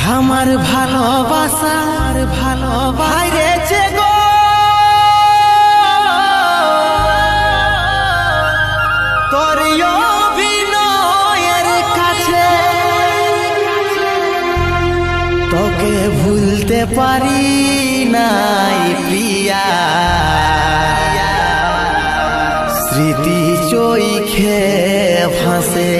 আমার ভালোবাসার ভালোবাসে গো তোর অভিনয়ের কাছে তোকে ভুলতে পারি নাই প্রিয়া স্মৃতি চোখে ভাসে